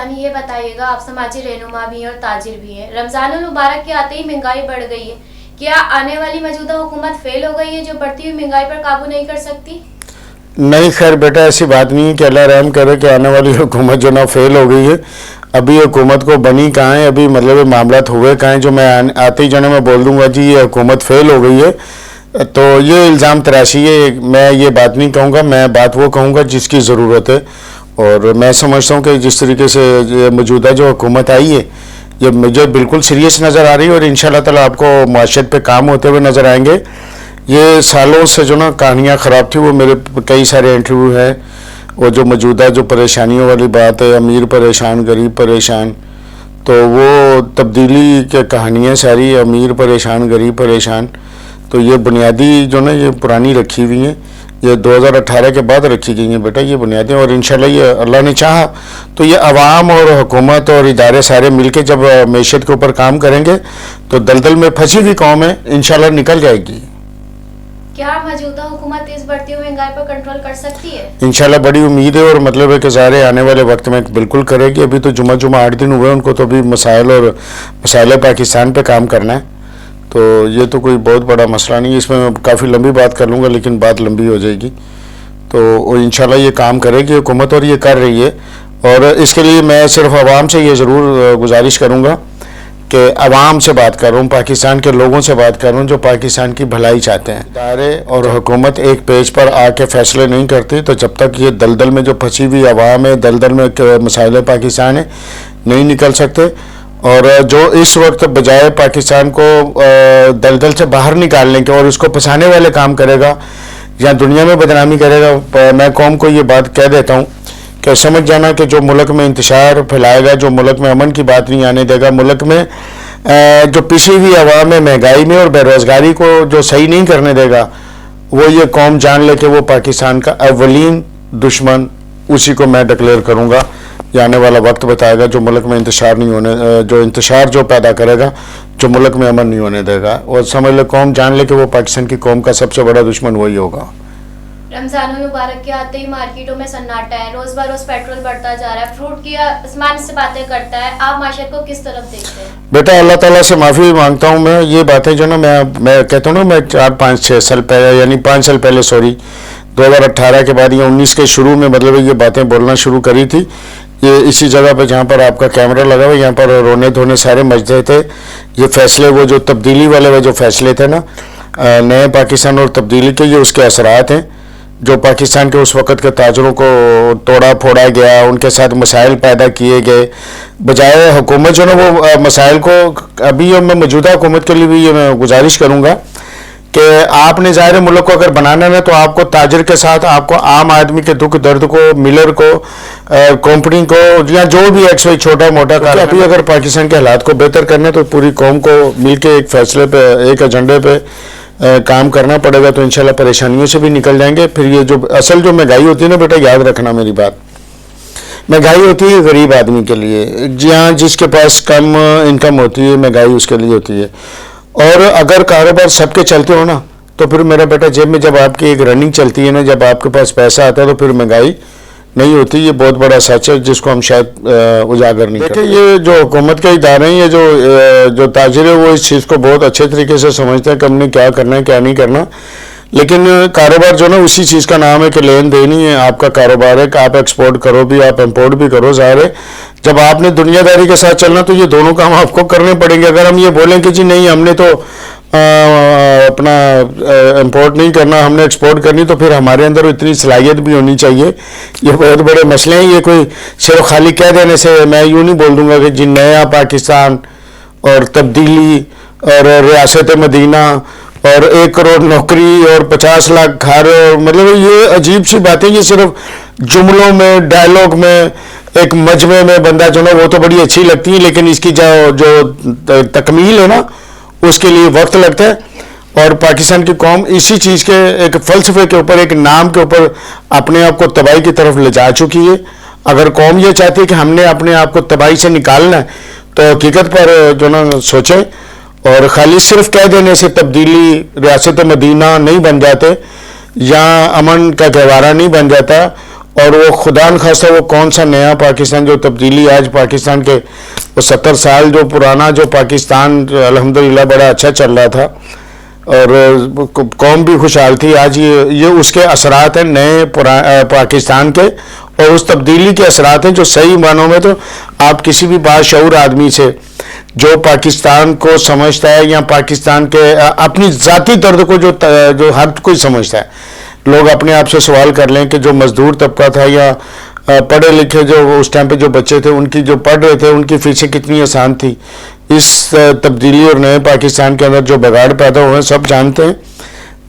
ثانی یہ بتائیے گا، آپ سماجی رہنما بھی ہیں اور تاجر بھی ہیں، رمضان المبارک کے آتے ہی مہنگائی بڑھ گئی ہے، کیا آنے والی موجودہ حکومت فیل ہو گئی ہے جو بڑھتی ہوئی مہنگائی پر قابو نہیں کر سکتی؟ نہیں خیر بیٹا، ایسی بات نہیں ہے کہ اللہ رحم کرے کہ آنے والی حکومت جو نا فیل ہو گئی ہے. ابھی حکومت کو بنی کہاں ہے، ابھی مطلب معاملات ہوئے کہاں ہیں جو میں آتے ہی جانے میں بول دوں گا جی یہ حکومت فیل ہو گئی ہے. تو یہ الزام تراشی ہے، میں یہ بات نہیں کہوں گا، میں بات وہ کہوں گا جس کی ضرورت ہے. اور میں سمجھتا ہوں کہ جس طریقے سے یہ موجودہ جو حکومت آئی ہے یہ مجھے بالکل سیریس نظر آ رہی ہے اور انشاءاللہ تعالی آپ کو معاشرت پہ کام ہوتے ہوئے نظر آئیں گے. یہ سالوں سے جو نا کہانیاں خراب تھی، وہ میرے کئی سارے انٹرویو ہیں، وہ جو موجودہ جو پریشانیوں والی بات ہے، امیر پریشان غریب پریشان، تو وہ تبدیلی کے کہانیاں ساری امیر پریشان غریب پریشان، تو یہ بنیادی جو نا یہ پرانی رکھی ہوئی ہیں، یہ 2018 کے بعد رکھی گئی ہیں بیٹا یہ بنیادیں. اور انشاءاللہ یہ اللہ نے چاہا تو یہ عوام اور حکومت اور ادارے سارے مل کے جب معیشت کے اوپر کام کریں گے تو دلدل میں پھنسی ہوئی قوم ہے انشاءاللہ نکل جائے گی. کیا موجودہ حکومت اس بڑھتی ہوئی مہنگائی پر کنٹرول کر سکتی ہے؟ انشاءاللہ بڑی امید ہے اور مطلب ہے کہ ظاہر آنے والے وقت میں بالکل کرے گی. ابھی تو جمعہ 8 دن ہوئے ان کو، تو ابھی مسائل پاکستان پہ کام کرنا ہے، تو یہ تو کوئی بہت بڑا مسئلہ نہیں ہے. اس میں کافی لمبی بات کر لوں گا لیکن بات لمبی ہو جائے گی. تو انشاءاللہ یہ کام کرے گی حکومت اور یہ کر رہی ہے. اور اس کے لیے میں صرف عوام سے یہ ضرور گزارش کروں گا کہ عوام سے بات کر رہا ہوں، پاکستان کے لوگوں سے بات کر رہا ہوں جو پاکستان کی بھلائی چاہتے ہیں. ادارے اور حکومت ایک پیج پر آ کے فیصلے نہیں کرتی تو جب تک یہ دلدل میں جو پھنسی ہوئی عوام ہے، دلدل میں مسائل پاکستان ہے، نہیں نکل سکتے. اور جو اس وقت بجائے پاکستان کو دلدل سے باہر نکالنے کے اور اس کو پھنسانے والے کام کرے گا یا دنیا میں بدنامی کرے گا، میں قوم کو یہ بات کہہ دیتا ہوں کہ سمجھ جانا کہ جو ملک میں انتشار پھیلائے گا، جو ملک میں امن کی بات نہیں آنے دے گا، ملک میں جو پسی ہوئی عوام ہے مہنگائی میں اور بے روزگاری کو جو صحیح نہیں کرنے دے گا، وہ یہ قوم جان لے کہ وہ پاکستان کا اولین دشمن اسی کو میں ڈکلیئر کروں گا. یہ آنے والا وقت بتائے گا جو ملک میں انتشار نہیں ہونے، جو انتشار جو پیدا کرے گا، جو ملک میں امن نہیں ہونے دے گا، اور سمجھ لے قوم جان لے کہ وہ پاکستان کی قوم کا سب سے بڑا دشمن وہی ہوگا. رمضان المبارک کے آتے ہی مارکیٹوں میں سناٹا ہے، روز بروز پیٹرول بڑھتا جا رہا ہے، فروٹ کی آسمان سے باتیں کرتا ہے، آپ معاشرت کو کس طرف دیکھتے ہیں؟ بیٹا اللہ تعالیٰ سے معافی مانگتا ہوں میں، یہ باتیں جو نا میں کہتا ہوں نا، میں 4-5-6 سال پہلے یعنی 5 سال پہلے 2018 کے بعد یا 19 کے شروع میں مطلب یہ باتیں بولنا شروع کری تھی. یہ اسی جگہ پہ جہاں پر آپ کا کیمرہ لگا ہوا، یہاں پر رونے دھونے سارے مجدے تھے. یہ فیصلے وہ جو تبدیلی والے وہ جو فیصلے تھے نا نئے پاکستان اور تبدیلی کے، یہ اس کے اثرات ہیں جو پاکستان کے اس وقت کے تاجروں کو توڑا پھوڑا گیا، ان کے ساتھ مسائل پیدا کیے گئے. بجائے حکومت جو نا وہ مسائل کو، ابھی میں موجودہ حکومت کے لیے بھی یہ میں گزارش کروں گا کہ آپ نے ظاہر ملک کو اگر بنانا ہے تو آپ کو تاجر کے ساتھ، آپ کو عام آدمی کے دکھ درد کو، ملر کو، کمپنی کو، یا جو بھی ایکس وائی چھوٹا موٹا کار، ابھی اگر پاکستان کے حالات کو بہتر کرنا ہے تو پوری قوم کو مل کے ایک فیصلے پہ، ایک ایجنڈے پہ کام کرنا پڑے گا، تو انشاءاللہ پریشانیوں سے بھی نکل جائیں گے. پھر یہ جو اصل جو مہنگائی ہوتی ہے نا بیٹا، یاد رکھنا میری بات، مہنگائی ہوتی ہے غریب آدمی کے لیے، جہاں جس کے پاس کم انکم ہوتی ہے مہنگائی اس کے لیے ہوتی ہے. اور اگر کاروبار سب کے چلتے ہو نا تو پھر میرا بیٹا جیب میں جب آپ کی ایک رننگ چلتی ہے نا، جب آپ کے پاس پیسہ آتا ہے تو پھر مہنگائی نہیں ہوتی. یہ بہت بڑا سچ ہے جس کو ہم شاید اجاگر نہیں کرتے. یہ جو حکومت کے ادارے ہیں، یہ جو تاجر ہے وہ اس چیز کو بہت اچھے طریقے سے سمجھتے ہیں کہ ہم نے کیا کرنا ہے کیا نہیں کرنا. لیکن کاروبار جو نا اسی چیز کا نام ہے کہ لین دین ہی ہے. آپ کا کاروبار ہے کہ آپ ایکسپورٹ کرو بھی، آپ امپورٹ بھی کرو. ظاہر ہے جب آپ نے دنیا داری کے ساتھ چلنا تو یہ دونوں کام آپ کو کرنے پڑیں گے. اگر ہم یہ بولیں کہ جی نہیں ہم نے تو اپنا امپورٹ نہیں کرنا، ہم نے ایکسپورٹ کرنی، تو پھر ہمارے اندر اتنی صلاحیت بھی ہونی چاہیے. یہ بہت بڑے مسئلے ہیں. یہ کوئی صرف خالی کہہ دینے سے میں یوں نہیں بول دوں گا کہ جی نیا پاکستان اور تبدیلی اور ریاست مدینہ اور 1 کروڑ نوکری اور 50 لاکھ گھر، مطلب یہ عجیب سی باتیں، یہ صرف جملوں میں، ڈائلاگ میں، ایک مجمع میں بندہ جو نا وہ تو بڑی اچھی لگتی ہے، لیکن اس کی جو تکمیل ہے نا اس کے لیے وقت لگتا ہے. اور پاکستان کی قوم اسی چیز کے ایک فلسفے کے اوپر، ایک نام کے اوپر اپنے آپ کو تباہی کی طرف لے جا چکی ہے. اگر قوم یہ چاہتی ہے کہ ہم نے اپنے آپ کو تباہی سے نکالنا ہے تو حقیقت پر جو نا سوچیں، اور خالی صرف کہہ دینے سے تبدیلی، ریاست مدینہ نہیں بن جاتے، یا امن کا گہوارہ نہیں بن جاتا، اور وہ خدا نخواستہ وہ کون سا نیا پاکستان جو تبدیلی آج پاکستان کے وہ 70 سال جو پرانا جو پاکستان الحمدللہ بڑا اچھا چل رہا تھا اور قوم بھی خوشحال تھی، آج یہ اس کے اثرات ہیں نئے پاکستان کے، اور اس تبدیلی کے اثرات ہیں جو صحیح معنوں میں تو آپ کسی بھی باشعور آدمی سے جو پاکستان کو سمجھتا ہے یا پاکستان کے اپنی ذاتی درد کو جو ہر کوئی سمجھتا ہے، لوگ اپنے آپ سے سوال کر لیں کہ جو مزدور طبقہ تھا یا پڑھے لکھے جو اس ٹائم پہ جو بچے تھے ان کی جو پڑھ رہے تھے ان کی فیسیں کتنی آسان تھی، اس تبدیلی اور نئے پاکستان کے اندر جو بگاڑ پیدا ہوئے سب جانتے ہیں۔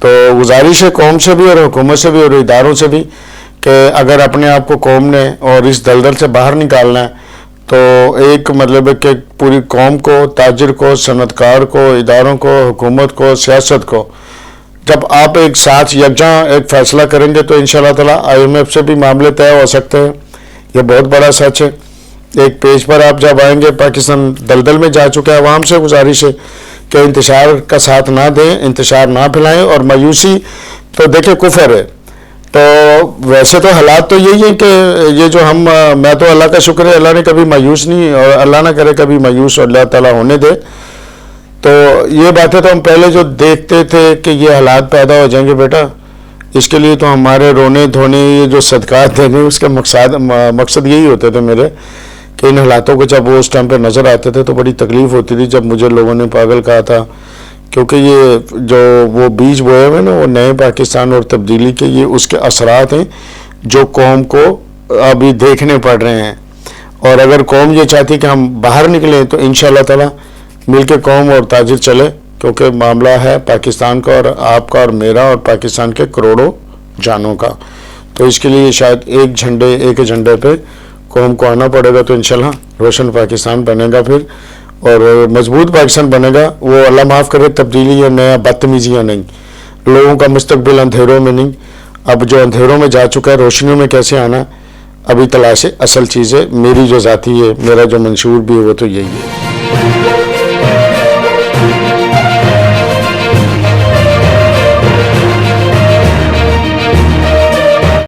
تو گزارش ہے قوم سے بھی اور حکومت سے بھی اور اداروں سے بھی کہ اگر اپنے آپ کو قوم نے اور اس دلدل سے باہر نکالنا ہے تو ایک مطلب ہے کہ پوری قوم کو، تاجر کو، صنعت کار کو، اداروں کو، حکومت کو، سیاست کو، جب آپ ایک ساتھ یکجاں ایک فیصلہ کریں گے تو انشاءاللہ تعالیٰ IMF سے بھی معاملے طے ہو سکتے ہیں۔ یہ بہت بڑا سچ ہے۔ ایک پیج پر آپ جب آئیں گے، پاکستان دلدل میں جا چکا ہے، عوام سے گزارش ہے کہ انتشار کا ساتھ نہ دیں، انتشار نہ پھیلائیں، اور مایوسی تو دیکھیں کفر ہے۔ تو ویسے تو حالات تو یہی ہیں کہ یہ جو میں تو اللہ کا شکر ہے اللہ نے کبھی مایوس نہیں، اور اللہ نہ کرے کبھی مایوس اللہ تعالیٰ ہونے دے۔ تو یہ باتیں تو ہم پہلے جو دیکھتے تھے کہ یہ حالات پیدا ہو جائیں گے بیٹا، اس کے لیے تو ہمارے رونے دھونے یہ جو صدقات دینے اس کا مقصد یہی ہوتے تھے میرے، کہ ان حالاتوں کو جب وہ اس ٹائم پہ نظر آتے تھے تو بڑی تکلیف ہوتی تھی جب مجھے لوگوں نے پاگل کہا تھا، کیونکہ یہ جو وہ بیج بوئے ہوئے نا وہ نئے پاکستان اور تبدیلی کے، یہ اس کے اثرات ہیں جو قوم کو ابھی دیکھنے پڑ رہے ہیں۔ اور اگر قوم یہ چاہتی کہ ہم باہر نکلیں تو انشاءاللہ تعالیٰ مل کے قوم اور تاجر چلے، کیونکہ معاملہ ہے پاکستان کا اور آپ کا اور میرا اور پاکستان کے کروڑوں جانوں کا۔ تو اس کے لیے شاید ایک ایجنڈے پہ قوم کو آنا پڑے گا، تو انشاءاللہ روشن پاکستان بنے گا پھر، اور مضبوط پاکستان بنے گا۔ وہ اللہ معاف کرے تبدیلی یا نیا بدتمیزیاں نہیں، لوگوں کا مستقبل اندھیروں میں نہیں، اب جو اندھیروں میں جا چکا ہے روشنیوں میں کیسے آنا، ابھی تلاش ہے۔ اصل چیز ہے میری جو ذاتی ہے، میرا جو منشور بھی ہے وہ تو یہی ہے۔